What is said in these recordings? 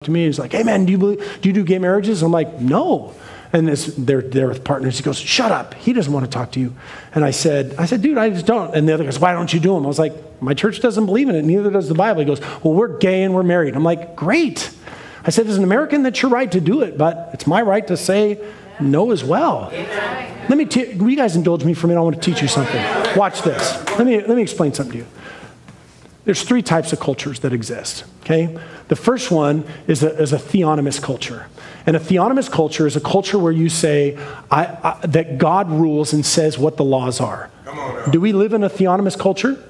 to me. He's like, hey man, do you do gay marriages? I'm like, no. And they're there with partners. He goes, shut up. He doesn't want to talk to you. And I said, dude, I just don't. And the other goes, why don't you do them? I was like, my church doesn't believe in it. Neither does the Bible. He goes, well, we're gay and we're married. I'm like, great. I said, as an American, that's your right to do it, but it's my right to say no as well. Will you guys indulge me for a minute? I want to teach you something. Watch this. Let me explain something to you. There's three types of cultures that exist, okay? The first one is a theonomous culture. And a theonomous culture is a culture where you say that God rules and says what the laws are. Come on now. Do we live in a theonomous culture?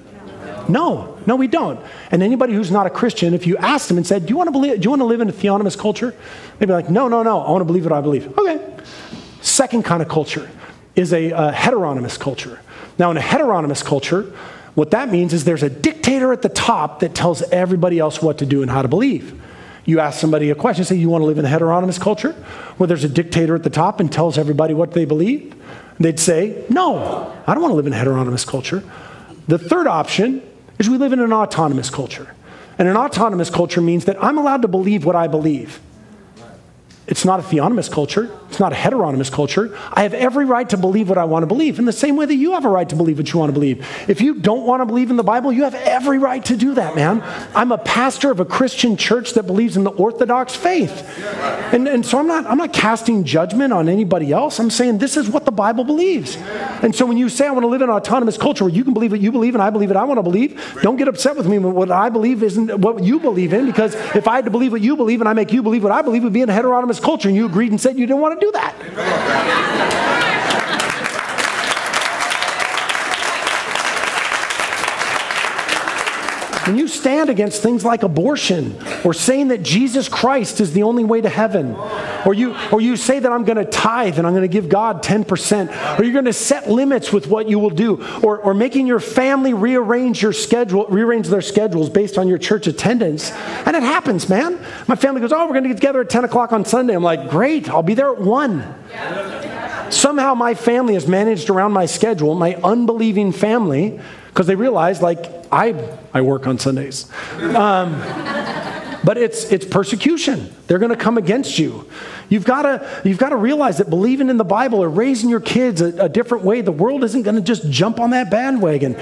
No, we don't. And anybody who's not a Christian, if you asked them and said, do you want to live in a theonomous culture? They'd be like, no, I want to believe what I believe. Okay. Second kind of culture is a heteronymous culture. Now, in a heteronymous culture, what that means is there's a dictator at the top that tells everybody else what to do and how to believe. You ask somebody a question, say, you want to live in a heteronymous culture where there's a dictator at the top and tells everybody what they believe? They'd say, no, I don't want to live in a heteronymous culture. The third option is we live in an autonomous culture. And an autonomous culture means that I'm allowed to believe what I believe. It's not a theonomous culture. It's not a heteronymous culture. I have every right to believe what I want to believe in the same way that you have a right to believe what you want to believe. If you don't want to believe in the Bible, you have every right to do that, man. I'm a pastor of a Christian church that believes in the Orthodox faith. And so I'm not casting judgment on anybody else. I'm saying this is what the Bible believes. And so when you say I want to live in an autonomous culture where you can believe what you believe and I believe what I want to believe, don't get upset with me when what I believe isn't what you believe in, because if I had to believe what you believe and I make you believe what I believe, it would be in a heteronymous culture, and you agreed and said you didn't want to do that. When you stand against things like abortion, or saying that Jesus Christ is the only way to heaven, or you say that I'm going to tithe and I'm going to give God 10%, or you're going to set limits with what you will do, or making your family rearrange their schedules based on your church attendance. And it happens, man. My family goes, we're going to get together at 10 o'clock on Sunday. I'm like, great, I'll be there at 1. Somehow my family has managed around my schedule, my unbelieving family, because they realize, I work on Sundays. But it's persecution. They're going to come against you. You've got to realize that believing in the Bible or raising your kids a different way, the world isn't going to just jump on that bandwagon.